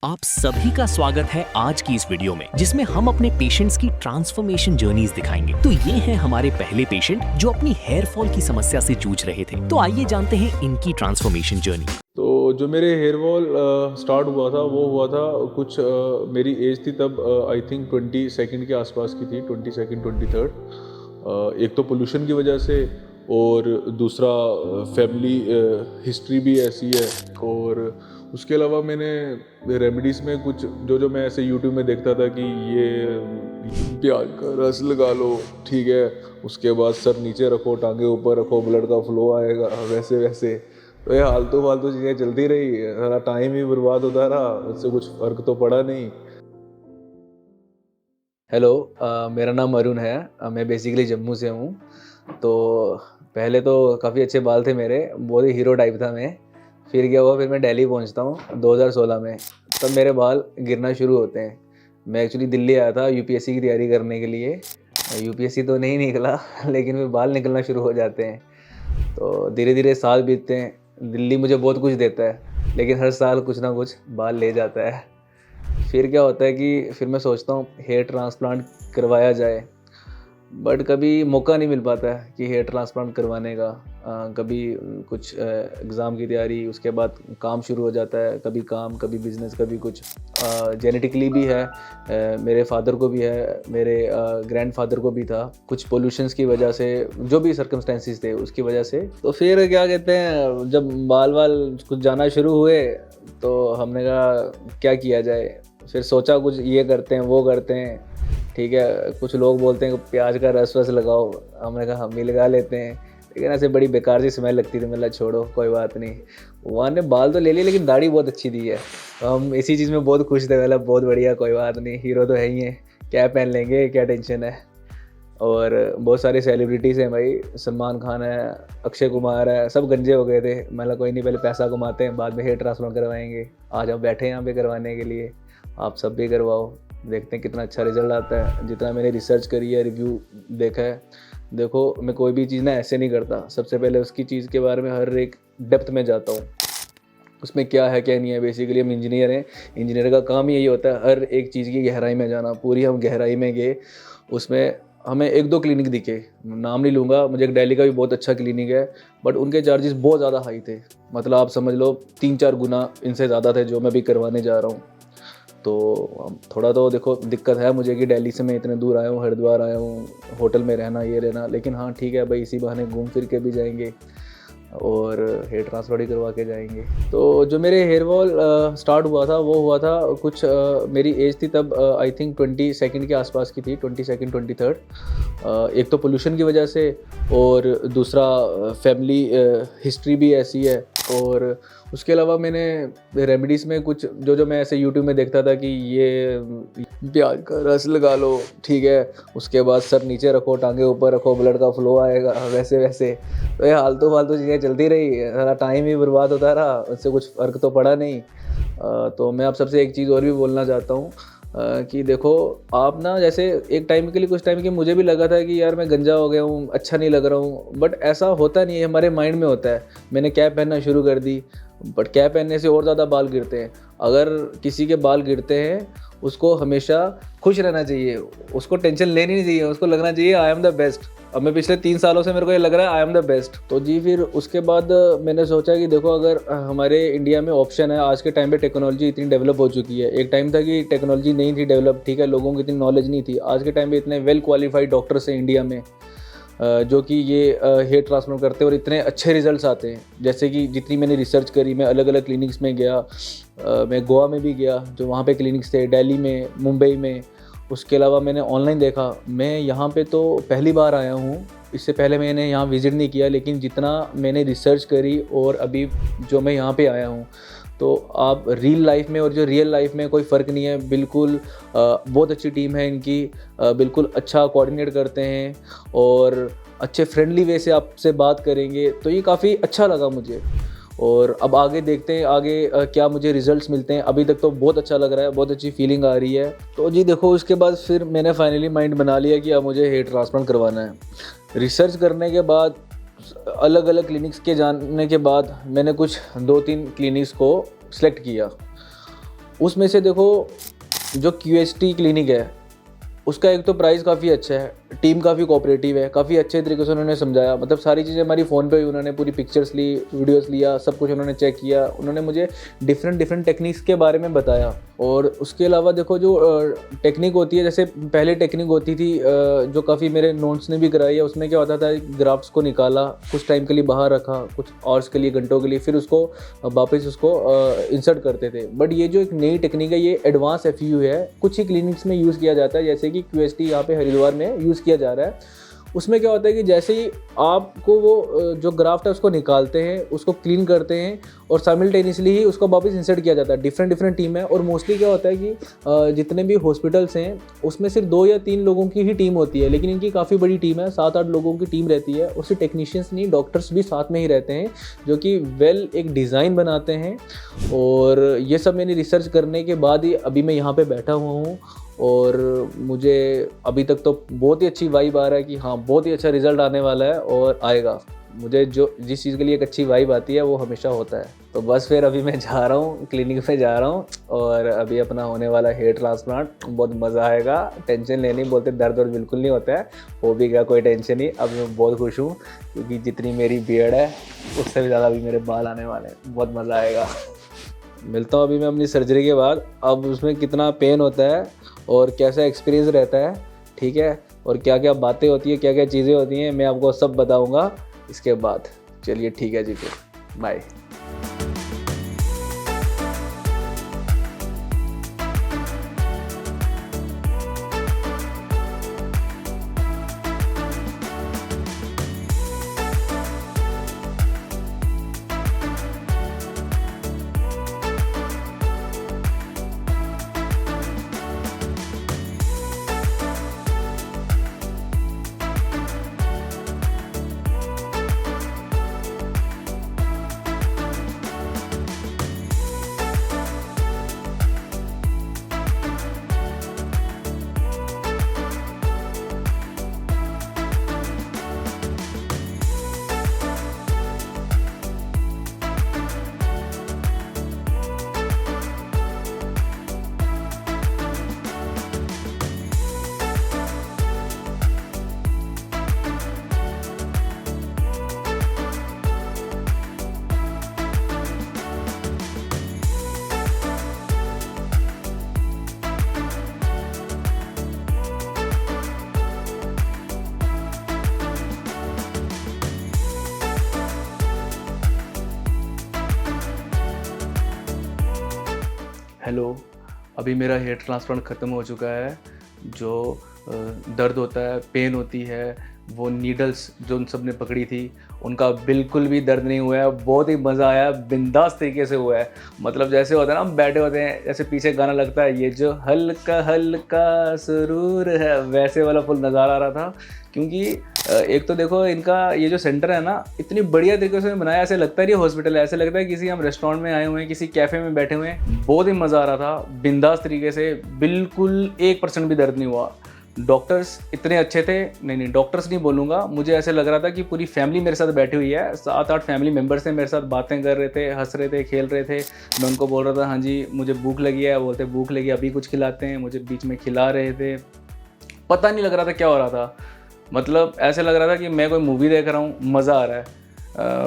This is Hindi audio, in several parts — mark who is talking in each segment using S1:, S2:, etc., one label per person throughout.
S1: आप सभी का स्वागत है आज की इस वीडियो में जिसमें हम अपने पेशेंट्स की ट्रांसफॉर्मेशन जर्नीज दिखाएंगे। तो ये हैं हमारे पहले पेशेंट जो अपनी हेयर फॉल की समस्या से जूझ रहे थे। तो आइए जानते हैं इनकी ट्रांसफॉर्मेशन जर्नी।
S2: तो जो मेरे हेयर वॉल स्टार्ट हुआ था वो हुआ था कुछ मेरी एज थी तब आई थिंक 22 के आसपास की थी, 22 23। एक तो पोल्यूशन की वजह से और दूसरा फैमिली हिस्ट्री भी ऐसी है। और उसके अलावा मैंने रेमेडीज़ में कुछ जो मैं ऐसे यूट्यूब में देखता था कि ये प्याज का रस लगा लो, ठीक है, उसके बाद सर नीचे रखो, टांगे ऊपर रखो, ब्लड का फ्लो आएगा, वैसे वैसे। तो ये फालतू फालतू चीज़ें चलती रही, सारा टाइम ही बर्बाद होता रहा, उससे कुछ फ़र्क तो पड़ा नहीं।
S3: हेलो, मेरा नाम अरुण है। मैं बेसिकली जम्मू से हूँ। तो पहले तो काफ़ी अच्छे बाल थे मेरे, बहुत ही हीरो टाइप था मैं। फिर क्या हुआ, फिर मैं दिल्ली पहुँचता हूँ 2016 में। तब मेरे बाल गिरना शुरू होते हैं। मैं एक्चुअली दिल्ली आया था यूपीएससी की तैयारी करने के लिए। यूपीएससी तो नहीं निकला लेकिन फिर बाल निकलना शुरू हो जाते हैं। तो धीरे धीरे साल बीतते हैं। दिल्ली मुझे बहुत कुछ देता है लेकिन हर साल कुछ ना कुछ बाल ले जाता है। फिर क्या होता है कि फिर मैं सोचता हूँ हेयर ट्रांसप्लांट करवाया जाए, बट कभी मौका नहीं मिल पाता है कि हेयर ट्रांसप्लांट करवाने का। कभी कुछ एग्ज़ाम की तैयारी, उसके बाद काम शुरू हो जाता है, कभी काम, कभी बिजनेस, कभी कुछ। जेनेटिकली भी है, मेरे फादर को भी है, मेरे ग्रैंडफादर को भी था। कुछ पोल्यूशंस की वजह से, जो भी सर्कमस्टेंसेस थे उसकी वजह से। तो फिर क्या कहते हैं, जब बाल कुछ जाना शुरू हुए तो हमने कहा क्या किया जाए। फिर सोचा कुछ ये करते हैं वो करते हैं, ठीक है। कुछ लोग बोलते हैं कि प्याज का रस लगाओ, हमने कहा हम भी लगा लेते हैं, लेकिन ऐसे बड़ी बेकार सी स्मेल लगती थी। मतलब छोड़ो, कोई बात नहीं। वहाँ ने बाल तो ले लिए लेकिन दाढ़ी बहुत अच्छी दी है। हम इसी चीज़ में बहुत खुश थे। मतलब बहुत बढ़िया, कोई बात नहीं, हीरो तो है ही है, क्या पहन लेंगे, क्या टेंशन है। और बहुत सारे सेलिब्रिटीज़ हैं भाई, सलमान खान है, अक्षय कुमार है, सब गंजे हो गए थे। मतलब कोई नहीं, पहले पैसा कमाते हैं, बाद में हेयर ट्रांसप्लांट करवाएंगे। आज हम बैठे हैं यहाँ पे करवाने के लिए, आप सब भी करवाओ, देखते हैं कितना अच्छा रिजल्ट आता है। जितना मैंने रिसर्च करी है, रिव्यू देखा है, देखो मैं कोई भी चीज़ ना ऐसे नहीं करता। सबसे पहले उसकी चीज़ के बारे में हर एक डेप्थ में जाता हूँ, उसमें क्या है क्या नहीं है। बेसिकली हम इंजीनियर हैं, इंजीनियर का काम ही यही होता है, हर एक चीज़ की गहराई में जाना। पूरी हम गहराई में गए। उसमें हमें एक दो क्लिनिक दिखे, नाम नहीं लूँगा, मुझे एक दिल्ली का भी बहुत अच्छा क्लिनिक है, बट उनके चार्जेस बहुत ज़्यादा हाई थे। मतलब आप समझ लो 3-4 गुना इनसे ज़्यादा थे जो मैं भी करवाने जा रहा हूँ। तो थोड़ा तो देखो दिक्कत है मुझे कि दिल्ली से मैं इतने दूर आया हूँ, हरिद्वार आया हूँ, होटल में रहना, ये रहना। लेकिन हाँ ठीक है भाई, इसी बहाने घूम फिर के भी जाएंगे और हेयर ट्रांसफर ही करवा के जाएंगे। तो जो मेरे हेयर वॉल स्टार्ट हुआ था वो हुआ था कुछ मेरी एज थी तब आई थिंक 22 के आसपास की थी, 22 23। एक तो पोल्यूशन की वजह से और दूसरा फैमिली हिस्ट्री भी ऐसी है। और उसके अलावा मैंने रेमेडीज़ में कुछ जो मैं ऐसे यूट्यूब में देखता था कि ये प्याज का रस लगा लो, ठीक है, उसके बाद सर नीचे रखो, टांगे ऊपर रखो, ब्लड का फ्लो आएगा, वैसे वैसे। तो ये फालतू फालतू चीज़ें चलती रही, सारा टाइम ही बर्बाद होता रहा, उससे कुछ फ़र्क तो पड़ा नहीं। तो मैं आप सबसे एक चीज़ और भी बोलना चाहता हूँ कि देखो आप ना, जैसे एक टाइम के लिए, कुछ टाइम के मुझे भी लगा था कि यार मैं गंजा हो गया हूँ, अच्छा नहीं लग रहा हूँ, बट ऐसा होता नहीं है, हमारे माइंड में होता है। मैंने कैप पहनना शुरू कर दी, बट कैप पहनने से और ज़्यादा बाल गिरते हैं। अगर किसी के बाल गिरते हैं उसको हमेशा खुश रहना चाहिए, उसको टेंशन लेनी नहीं चाहिए, उसको लगना चाहिए आई एम द बेस्ट। अब मैं पिछले 3 सालों से मेरे को ये लग रहा है आई एम द बेस्ट। तो जी फिर उसके बाद मैंने सोचा कि देखो अगर हमारे इंडिया में ऑप्शन है, आज के टाइम पे टेक्नोलॉजी इतनी डेवलप हो चुकी है। एक टाइम था कि टेक्नोलॉजी नहीं थी डेवलप, ठीक है, लोगों की इतनी नॉलेज नहीं थी। आज के टाइम पे इतने वेल क्वालिफाइड डॉक्टर्स हैं इंडिया में जो कि ये हेयर ट्रांसप्लांट करते हैं और इतने अच्छे रिजल्ट्स आते हैं। जैसे कि जितनी मैंने रिसर्च करी, मैं अलग अलग क्लिनिक्स में गया, मैं गोवा में भी गया जो वहाँ पे क्लिनिक्स थे, दिल्ली में, मुंबई में। उसके अलावा मैंने ऑनलाइन देखा। मैं यहाँ पे तो पहली बार आया हूँ, इससे पहले मैंने यहाँ विज़िट नहीं किया, लेकिन जितना मैंने रिसर्च करी और अभी जो मैं यहाँ पे आया हूँ, तो आप रियल लाइफ में और जो रियल लाइफ में कोई फ़र्क नहीं है। बिल्कुल बहुत अच्छी टीम है इनकी, बिल्कुल अच्छा कोऑर्डिनेट करते हैं और अच्छे फ्रेंडली वे से आपसे बात करेंगे। तो ये काफ़ी अच्छा लगा मुझे। और अब आगे देखते हैं आगे क्या मुझे रिजल्ट्स मिलते हैं। अभी तक तो बहुत अच्छा लग रहा है, बहुत अच्छी फीलिंग आ रही है। तो जी देखो, उसके बाद फिर मैंने फाइनली माइंड बना लिया कि अब मुझे हेयर ट्रांसप्लांट करवाना है। रिसर्च करने के बाद, अलग अलग क्लिनिक्स के जानने के बाद, मैंने कुछ 2-3 क्लिनिक्स को सिलेक्ट किया उसमें से देखो जो QHT क्लिनिक है उसका एक तो प्राइस काफ़ी अच्छा है, टीम काफ़ी कोऑपरेटिव है, काफ़ी अच्छे तरीके से उन्होंने समझाया, मतलब सारी चीज़ें हमारी फ़ोन पे ही उन्होंने पूरी पिक्चर्स ली, वीडियोस लिया, सब कुछ उन्होंने चेक किया, उन्होंने मुझे डिफरेंट टेक्निक्स के बारे में बताया। और उसके अलावा देखो जो टेक्निक होती है, जैसे पहले टेक्निक होती थी जो काफ़ी मेरे नोट्स ने भी कराई है, उसमें क्या होता था ग्राफ्ट्स को निकाला, कुछ टाइम के लिए बाहर रखा, कुछ आवर्स के लिए, घंटों के लिए, फिर उसको वापस उसको इंसर्ट करते थे। बट ये जो एक नई टेक्निक है ये एडवांस FU है, कुछ ही क्लिनिक्स में यूज़ किया जाता है, जैसे कि QHT यहाँ पे हरिद्वार में यूज़ किया जा रहा है। उसमें क्या होता है कि जैसे ही आपको वो जो ग्राफ्ट है उसको निकालते हैं, उसको क्लीन करते हैं और साइमल्टेनियसली ही उसको वापस इंसर्ट किया जाता है। डिफरेंट टीम है और मोस्टली क्या होता है कि जितने भी हॉस्पिटल्स हैं उसमें सिर्फ 2 या 3 लोगों की ही टीम होती है, लेकिन इनकी काफ़ी बड़ी टीम है, 7-8 लोगों की टीम रहती है। और सिर्फ टेक्नीशियंस नहीं, डॉक्टर्स भी साथ में ही रहते हैं जो कि एक डिज़ाइन बनाते हैं। और ये सब मैंने रिसर्च करने के बाद ही अभी मैं यहाँ पर बैठा हुआ हूँ और मुझे अभी तक तो बहुत ही अच्छी वाइब आ रहा है कि हाँ बहुत ही अच्छा रिजल्ट आने वाला है और आएगा। मुझे जिस चीज़ के लिए एक अच्छी वाइब आती है वो हमेशा होता है। तो बस फिर अभी मैं जा रहा हूँ, क्लिनिक पे जा रहा हूँ और अभी अपना होने वाला हेयर ट्रांसप्लांट, बहुत मज़ा आएगा। टेंशन लेनी, बोलते दर्द बिल्कुल नहीं होता है, हो भी गया कोई टेंशन नहीं। अभी मैं बहुत खुश हूँ क्योंकि जितनी मेरी बियर्ड है उससे भी ज़्यादा अभी मेरे बाल आने वाले हैं, बहुत मज़ा आएगा। मिलता हूँ अभी मैं अपनी सर्जरी के बाद, अब उसमें कितना पेन होता है और कैसा एक्सपीरियंस रहता है, ठीक है, और क्या क्या बातें होती है, क्या क्या चीज़ें होती हैं, मैं आपको सब बताऊंगा इसके बाद। चलिए ठीक है जी, फिर बाय। हेलो, अभी मेरा हेयर ट्रांसप्लांट ख़त्म हो चुका है। जो दर्द होता है, पेन होती है, वो नीडल्स जो उन सब ने पकड़ी थी उनका बिल्कुल भी दर्द नहीं हुआ है। बहुत ही मज़ा आया, बिंदास तरीके से हुआ है। मतलब जैसे होता है ना, हम बैठे होते हैं, जैसे पीछे गाना लगता है ये जो हल्का हल्का सुरूर है, वैसे वाला फुल नज़ारा आ रहा था। क्योंकि एक तो देखो इनका ये जो सेंटर है ना, इतनी बढ़िया तरीके से बनाया, ऐसे लगता है ये हॉस्पिटल है, ऐसे लगता है किसी हम रेस्टोरेंट में आए हुए हैं, किसी कैफ़े में बैठे हुए हैं। बहुत ही मज़ा आ रहा था, बिंदास तरीके से, बिल्कुल 1% भी दर्द नहीं हुआ। डॉक्टर्स इतने अच्छे थे, नहीं डॉक्टर्स नहीं बोलूँगा, मुझे ऐसे लग रहा था कि पूरी फैमिली मेरे साथ बैठी हुई है। 7-8 फैमिली मेम्बर्स थे मेरे साथ, बातें कर रहे थे, हंस रहे थे, खेल रहे थे। मैं उनको बोल रहा था हाँ जी मुझे भूख लगी है, बोलते भूख लगी, अभी कुछ खिलाते हैं, मुझे बीच में खिला रहे थे। पता नहीं लग रहा था क्या हो रहा था, मतलब ऐसे लग रहा था कि मैं कोई मूवी देख रहा हूँ, मज़ा आ रहा है।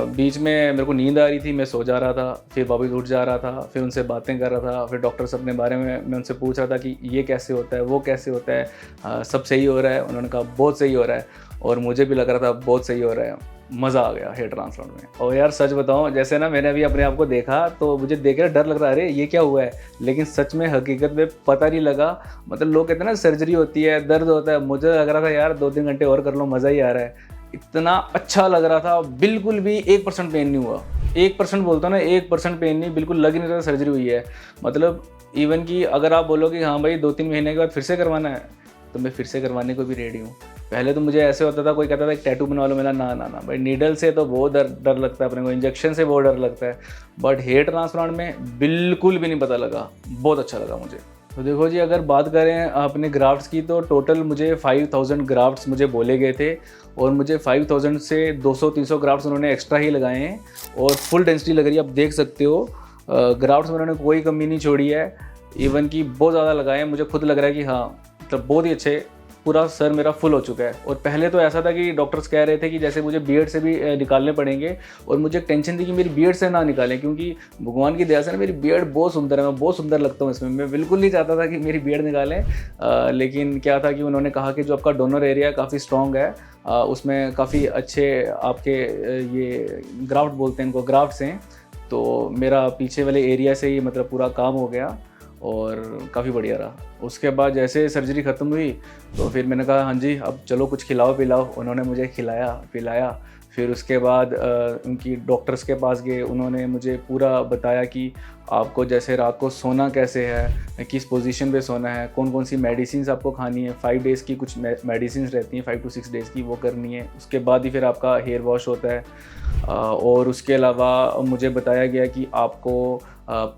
S3: बीच में मेरे को नींद आ रही थी, मैं सो जा रहा था, फिर वापस उठ जा रहा था, फिर उनसे बातें कर रहा था, फिर डॉक्टर्स अपने बारे में मैं उनसे पूछ रहा था कि ये कैसे होता है, वो कैसे होता है, सब सही हो रहा है। उन्होंने कहा बहुत सही हो रहा है, और मुझे भी लग रहा था बहुत सही हो रहा है। मज़ा आ गया हेयर ट्रांसप्लांट में। और यार सच बताऊं, जैसे ना मैंने अभी अपने आप को देखा तो मुझे देख कर डर लग रहा है, अरे ये क्या हुआ है, लेकिन सच में हकीकत में पता नहीं लगा। मतलब लोग कहते हैं ना सर्जरी होती है, दर्द होता है, मुझे लग रहा था यार 2-3 घंटे और कर लो, मज़ा ही आ रहा है। इतना अच्छा लग रहा था, बिल्कुल भी 1% पेन नहीं हुआ। 1% बोलता ना, 1% पेन नहीं, बिल्कुल लग नहीं रहा सर्जरी हुई है। मतलब इवन कि अगर आप बोलो कि हाँ भाई 2-3 महीने के बाद फिर से करवाना है, तो मैं फिर से करवाने को भी रेडी हूँ। पहले तो मुझे ऐसे होता था, कोई कहता था एक टैटू बनवा लो, मेरा ना भाई, नीडल से तो बहुत डर लगता है अपने को, इंजेक्शन से बहुत डर लगता है। बट हेयर ट्रांसप्लांट में बिल्कुल भी नहीं पता लगा, बहुत अच्छा लगा मुझे। तो देखो जी, अगर बात करें अपने ग्राफ्ट्स की, तो टोटल मुझे 5000 ग्राफ्ट्स मुझे बोले गए थे, और मुझे 5000 से 200-300 ग्राफ्ट्स उन्होंने एक्स्ट्रा ही लगाए हैं, और फुल डेंसिटी लग रही है। आप देख सकते हो ग्राफ्ट्स में उन्होंने कोई कमी नहीं छोड़ी है। इवन कि बहुत ज़्यादा लगाए हैं। मुझे खुद लग रहा है कि हाँ मतलब बहुत ही अच्छे, पूरा सर मेरा फुल हो चुका है। और पहले तो ऐसा था कि डॉक्टर्स कह रहे थे कि जैसे मुझे बीएड से भी निकालने पड़ेंगे, और मुझे टेंशन थी कि मेरी बीएड से ना निकालें, क्योंकि भगवान की दया से ना मेरी बीएड बहुत सुंदर है, मैं बहुत सुंदर लगता हूँ इसमें। मैं बिल्कुल नहीं चाहता था कि मेरी बीएड निकालें, लेकिन क्या था कि उन्होंने कहा कि जो आपका डोनर एरिया काफ़ी स्ट्रॉन्ग है, उसमें काफ़ी अच्छे आपके ये ग्राफ्ट बोलते हैं इनको, ग्राफ्ट्स हैं। तो मेरा पीछे वाले एरिया से ही मतलब पूरा काम हो गया और काफ़ी बढ़िया रहा। उसके बाद जैसे सर्जरी ख़त्म हुई तो फिर मैंने कहा हाँ जी अब चलो कुछ खिलाओ पिलाओ। उन्होंने मुझे खिलाया पिलाया। फिर उसके बाद उनकी डॉक्टर्स के पास गए, उन्होंने मुझे पूरा बताया कि आपको जैसे रात को सोना कैसे है, किस पोजीशन पे सोना है, कौन कौन सी मेडिसिन आपको खानी है। 5 डेज़ की कुछ मेडिसिन रहती हैं, 5 to 6 डेज़ की, वो करनी है। उसके बाद ही फिर आपका हेयर वॉश होता है। और उसके अलावा मुझे बताया गया कि आपको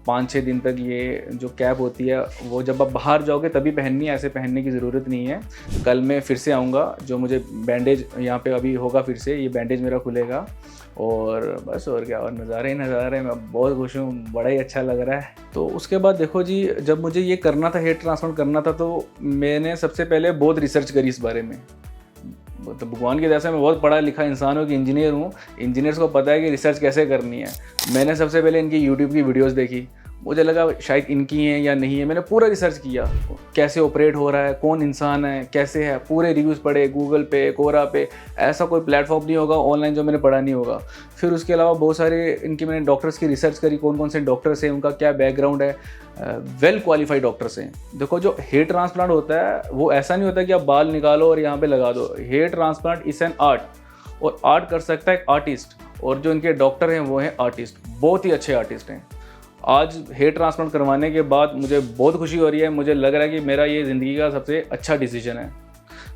S3: 5-6 दिन तक ये जो कैप होती है वो जब आप बाहर जाओगे तभी पहननी है, ऐसे पहनने की ज़रूरत नहीं है। कल मैं फिर से आऊँगा, जो मुझे बैंडेज यहाँ पे अभी होगा, फिर से ये बैंडेज मेरा खुलेगा और बस और क्या, और नज़ारे ही नज़ारे। मैं बहुत खुश हूँ, बड़ा ही अच्छा लग रहा है। तो उसके बाद देखो जी, जब मुझे ये करना था, हेयर ट्रांसप्लांट करना था, तो मैंने सबसे पहले बहुत रिसर्च करी इस बारे में। तो भगवान की दया से मैं बहुत पढ़ा लिखा इंसान हूँ, कि इंजीनियर हूँ। इंजीनियर्स को पता है कि रिसर्च कैसे करनी है। मैंने सबसे पहले इनकी यूट्यूब की वीडियोस देखी, मुझे लगा शायद इनकी हैं या नहीं है। मैंने पूरा रिसर्च किया, कैसे ऑपरेट हो रहा है, कौन इंसान है, कैसे है, पूरे रिव्यूज़ पढ़े गूगल पे, कोरा पे। ऐसा कोई प्लेटफॉर्म नहीं होगा ऑनलाइन जो मैंने पढ़ा नहीं होगा। फिर उसके अलावा बहुत सारे इनकी मैंने डॉक्टर्स की रिसर्च करी, कौन कौन से डॉक्टर्स हैं, उनका क्या बैकग्राउंड है। वेल क्वालिफाइड डॉक्टर्स हैं। देखो जो हेयर ट्रांसप्लांट होता है वो ऐसा नहीं होता कि आप बाल निकालो और यहाँ पे लगा दो। Hair transplant is an art, और आर्ट कर सकता है एक आर्टिस्ट, और जो इनके डॉक्टर हैं वो हैं आर्टिस्ट, बहुत ही अच्छे आर्टिस्ट हैं। आज हेयर ट्रांसप्लांट करवाने के बाद मुझे बहुत खुशी हो रही है। मुझे लग रहा है कि मेरा ये ज़िंदगी का सबसे अच्छा डिसीजन है।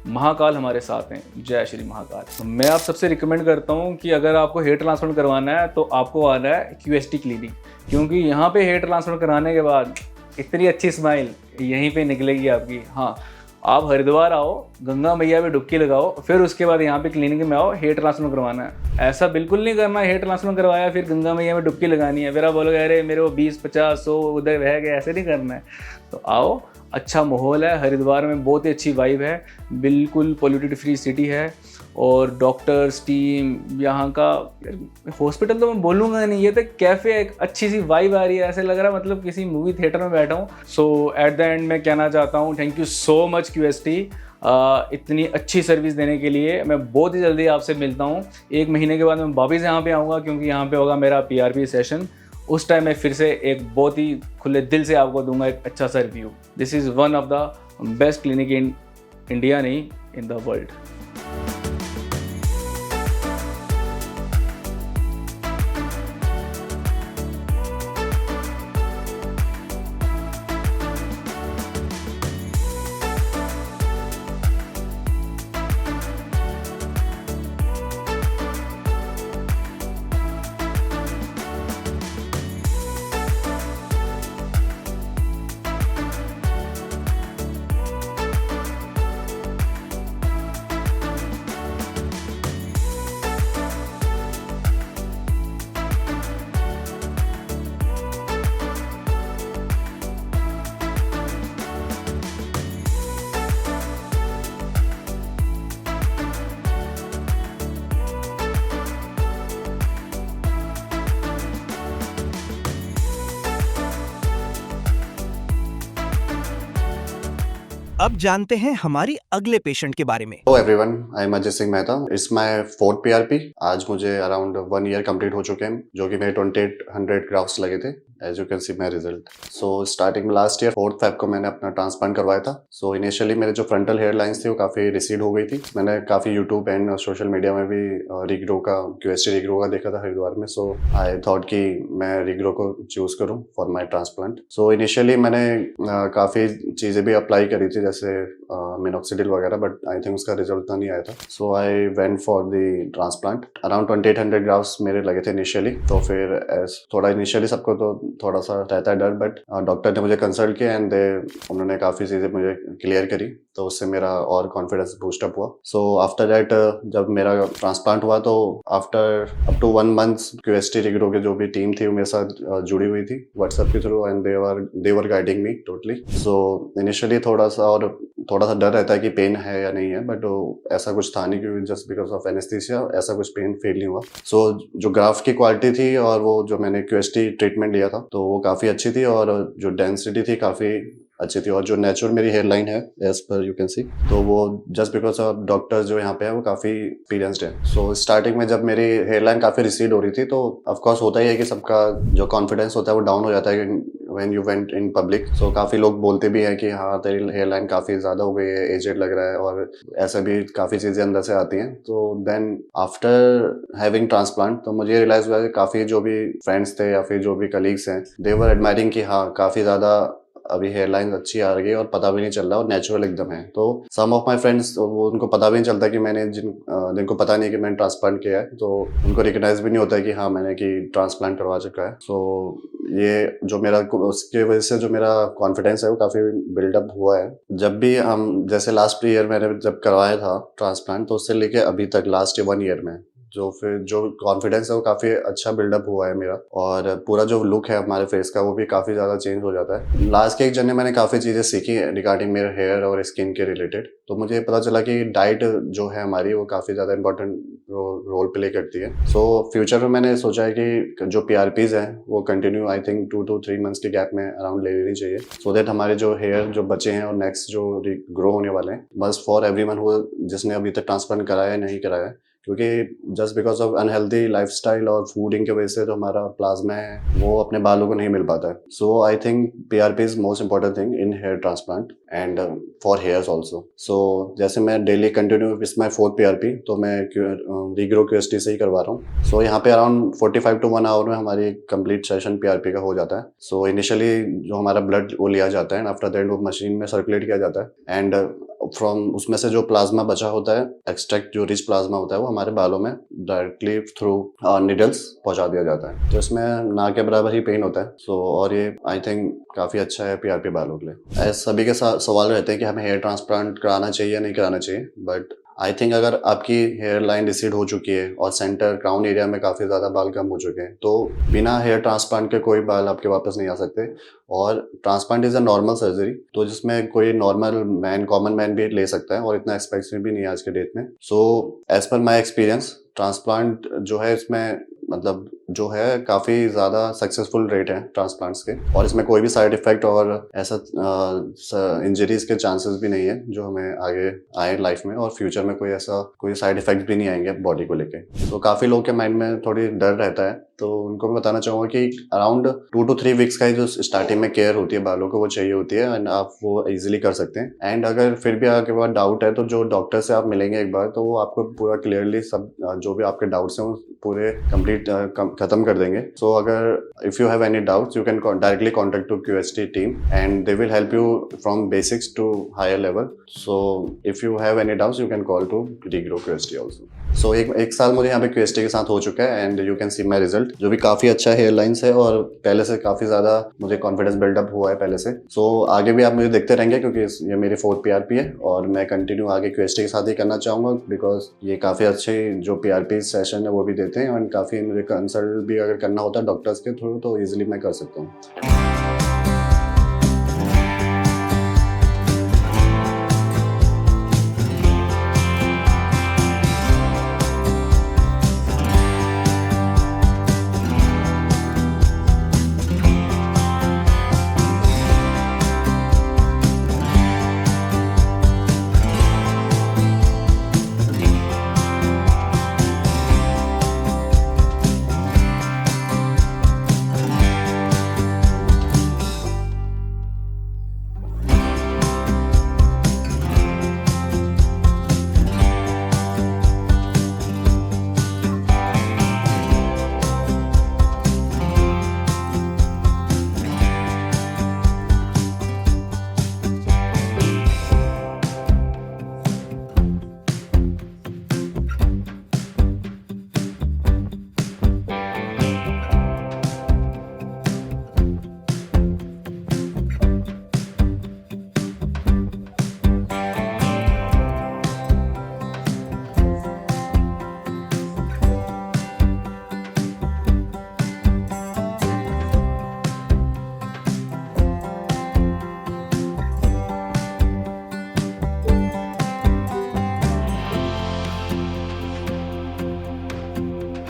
S3: महाकाल हमारे साथ हैं, जय श्री महाकाल। तो मैं आप सबसे रिकमेंड करता हूँ कि अगर आपको हेयर ट्रांसप्लांट करवाना है तो आपको आना है QST क्लिनिक, क्योंकि यहाँ पे हेयर ट्रांसप्लांट कराने के बाद इतनी अच्छी स्माइल यहीं पे निकलेगी आपकी। हाँ, आप हरिद्वार आओ, गंगा मैया में डुबकी लगाओ, फिर उसके बाद यहाँ पे क्लिनिक में आओ, हेयर ट्रांसप्लांट करवाना है। ऐसा बिल्कुल नहीं करना हेयर ट्रांसप्लांट करवाया फिर गंगा मैया में डुबकी लगानी है, फिर आप बोलोगे अरे मेरे वो 20, 50, 100 उधर रह गए, ऐसे नहीं करना है। तो आओ, अच्छा माहौल है हरिद्वार में, बहुत ही अच्छी वाइब है, बिल्कुल पोल्यूटेड फ्री सिटी है। और डॉक्टर्स टीम यहाँ का, हॉस्पिटल तो मैं बोलूँगा नहीं, ये तो कैफ़े है, एक अच्छी सी वाइब आ रही है, ऐसे लग रहा है मतलब किसी मूवी थिएटर में बैठा हूँ। सो एट द एंड मैं कहना चाहता हूँ thank you so much QST, इतनी अच्छी सर्विस देने के लिए। मैं बहुत ही जल्दी आपसे मिलता हूँ। 1 महीने के बाद मैं वापस यहाँ पे आऊँगा, क्योंकि यहाँ पे होगा मेरा PRP सेशन। उस टाइम मैं फिर से एक बहुत ही खुले दिल से आपको दूंगा एक अच्छा सा review. This is one of the best clinic in India, नहीं इन द वर्ल्ड।
S4: अब जानते हैं हमारी अगले पेशेंट के बारे में।
S5: Hello everyone, I am Ajay Singh Mehta. It's my 4th PRP। आज मुझे अराउंड 1 ईयर कंप्लीट हो चुके हैं, जो कि मेरे 2800 ग्राफ्ट्स लगे थे। As you can see my result. So starting में लास्ट ईयर 4th Feb को मैंने अपना ट्रांसप्लांट करवाया था। सो इनिशियली मेरे जो फ्रंटल हेयर लाइंस थी वो काफ़ी रिसीड हो गई थी। मैंने काफ़ी यूट्यूब एंड सोशल मीडिया में भी रिग्रो का, QST रिग्रो का देखा था हरिद्वार में। सो आई थॉट कि मैं रिग्रो को चूज करूँ for my transplant. So initially मैंने काफ़ी चीज़ें भी अप्लाई करी थी, जैसे मिनॉक्सिडिल वगैरह, बट आई थिंक उसका रिजल्ट उतना नहीं आया था। So I went for the transplant. Around 2800 grafts मेरे लगे थे इनिशियली। तो फिर थोड़ा इनिशियली सबको तो थोड़ा सा रहता है डर, बट डॉक्टर ने मुझे कंसल्ट किया एंड उन्होंने काफ़ी चीज़ें मुझे क्लियर करी। तो उससे मेरा और कॉन्फिडेंस बूस्टअप हुआ। सो आफ्टर दैट जब मेरा ट्रांसप्लांट हुआ तो after up to 1 month QST regrow की जो भी टीम थी वो मेरे साथ जुड़ी हुई थी व्हाट्सएप के through, and they were guiding me totally. So initially थोड़ा सा डर रहता है कि पेन है या नहीं है, बट ऐसा कुछ था नहीं क्योंकि जस्ट बिकॉज ऑफ एनेस्थीसिया ऐसा कुछ पेन फील नहीं हुआ। सो जो ग्राफ्ट की क्वालिटी थी और वो जो मैंने QST ट्रीटमेंट लिया था तो वो काफ़ी अच्छी थी, और जो डेंसिटी थी काफ़ी अच्छी थी, और जो नेचुरल मेरी हेयर लाइन है as per you can see, तो वो जस्ट बिकॉज ऑफ डॉक्टर्स जो यहाँ पे है वो काफ़ी एक्सपीरियंस्ड है। सो स्टार्टिंग में जब मेरी हेयर लाइन काफ़ी रिसीड हो रही थी तो ऑफकोर्स होता ही है कि सबका जो कॉन्फिडेंस होता है वो डाउन हो जाता है when you went in public. So काफ़ी लोग बोलते भी हैं कि हाँ तेरी हेयर लाइन काफ़ी ज़्यादा हो गई है, एजेड लग रहा है, और ऐसे भी काफ़ी चीज़ें अंदर से आती हैं। तो देन आफ्टर हैविंग ट्रांसप्लांट तो मुझे रियलाइज़ हुआ कि काफ़ी जो भी फ्रेंड्स थे या फिर जो भी कलीग्स हैं दे वर एडमायरिंग कि हाँ काफ़ी ज़्यादा अभी हेयर लाइन अच्छी आ रही है और पता भी नहीं चल रहा और नेचुरल एकदम है। तो सम ऑफ माय फ्रेंड्स वो उनको पता भी नहीं चलता कि मैंने जिनको पता नहीं कि मैंने ट्रांसप्लांट किया है, तो उनको रिकग्नाइज भी नहीं होता है कि हाँ मैंने कि ट्रांसप्लांट करवा चुका है। सो ये जो मेरा उसके वजह से जो मेरा कॉन्फिडेंस है वो काफ़ी बिल्डअप हुआ है। जब भी हम जैसे लास्ट ईयर मैंने जब करवाया था ट्रांसप्लांट तो उससे लेके अभी तक लास्ट 1 ईयर में जो कॉन्फिडेंस है वो काफ़ी अच्छा बिल्डअप हुआ है मेरा, और पूरा जो लुक है हमारे फेस का वो भी काफ़ी ज़्यादा चेंज हो जाता है। लास्ट के 1 जर्नी मैंने काफ़ी चीज़ें सीखी रिगार्डिंग मेरे हेयर और स्किन के रिलेटेड। तो मुझे पता चला कि डाइट जो है हमारी वो काफ़ी ज़्यादा इंपॉर्टेंट रोल प्ले करती है। सो फ्यूचर में मैंने सोचा है कि जो PRPs हैं वो continue I think 2 to 3 months के गैप में अराउंड ले लेनी चाहिए, सो दैट हमारे जो हेयर जो बचे हैं और नेक्स्ट जो ग्रो होने वाले हैं मस्ट फॉर एवरीवन हो जिसने अभी तक ट्रांसप्लांट कराया है नहीं कराया है, क्योंकि just because of unhealthy lifestyle और फूडिंग की वजह से जो हमारा प्लाज्मा है वो अपने बालों को नहीं मिल पाता है। So I think PRP is most important thing in hair transplant and for hairs also. So जैसे मैं डेली कंटिन्यू इस माई 4th PRP तो मैं रीग्रो QST से ही करवा रहा हूँ। सो यहाँ पे अराउंड 45 to 1 आवर में हमारी कंप्लीट सेशन PRP का हो जाता है। सो इनिशियली जो हमारा ब्लड वो लिया जाता है एंड आफ्टर दैट वो मशीन में सर्कुलेट किया जाता है, एंड फ्रॉम उसमें से जो प्लाज्मा बचा होता है एक्सट्रैक्ट जो रिच प्लाज्मा होता है वो हमारे बालों में डायरेक्टली थ्रू निडल्स पहुंचा दिया जाता है। तो इसमें ना के बराबर ही पेन होता है। सो और ये आई थिंक काफ़ी अच्छा है PRP बालों के लिए। ऐसे सभी के साथ सवाल रहते हैं कि हमें हेयर ट्रांसप्लांट कराना चाहिए या नहीं कराना चाहिए, बट आई थिंक अगर आपकी हेयर लाइन रिसीड हो चुकी है और सेंटर क्राउन एरिया में काफ़ी ज़्यादा बाल कम हो चुके हैं तो बिना हेयर ट्रांसप्लांट के कोई बाल आपके वापस नहीं आ सकते, और transplant is a normal surgery तो जिसमें कोई नॉर्मल मैन कॉमन मैन भी ले सकता है और इतना एक्सपेंसिव भी नहीं है आज के डेट में। So as per my experience transplant जो है इसमें मतलब जो है काफ़ी ज़्यादा सक्सेसफुल रेट है ट्रांसप्लांट्स के, और इसमें कोई भी साइड इफ़ेक्ट और ऐसा इंजरीज के चांसेस भी नहीं है जो हमें आगे आए लाइफ में, और फ्यूचर में कोई साइड इफ़ेक्ट भी नहीं आएंगे बॉडी को लेके। तो काफ़ी लोग के माइंड में थोड़ी डर रहता है, तो उनको मैं बताना चाहूँगा कि अराउंड 2 to 3 वीक्स का ही जो स्टार्टिंग में केयर होती है बालों को वो चाहिए होती है, एंड आप वो इजीली कर सकते हैं। एंड अगर फिर भी आपके पास डाउट है तो जो डॉक्टर से आप मिलेंगे एक बार तो वो आपको पूरा क्लियरली सब जो भी आपके डाउट्स हैं वो पूरे कंप्लीट खत्म कर देंगे। सो अगर if you have any doubts you can directly contact to QST team and they will help you from basics to higher level. So if you have any doubts you can call to regrow QST also. So एक साल मुझे यहाँ पे QST के साथ हो चुका है and you can C my result जो भी काफ़ी अच्छा हेयर लाइन्स है और पहले से काफ़ी ज़्यादा मुझे कॉन्फिडेंस बिल्डअप हुआ है पहले से। सो आगे भी आप मुझे देखते रहेंगे क्योंकि ये मेरी 4th PRP है और मैं कंटिन्यू आगे QST के साथ ही करना चाहूँगा बिकॉज ये काफ़ी अच्छे जो PRP सेशन है वो भी देते हैं और काफ़ी मुझे कंसल्ट भी अगर करना होता है डॉक्टर्स के थ्रू तो ईजिली मैं कर सकता हूँ।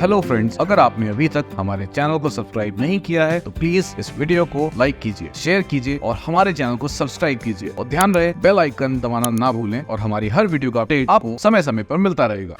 S6: हेलो फ्रेंड्स, अगर आपने अभी तक हमारे चैनल को सब्सक्राइब नहीं किया है तो प्लीज इस वीडियो को लाइक कीजिए, शेयर कीजिए और हमारे चैनल को सब्सक्राइब कीजिए और ध्यान रहे बेल आइकन दबाना ना भूलें और हमारी हर वीडियो का अपडेट आपको समय समय पर मिलता रहेगा।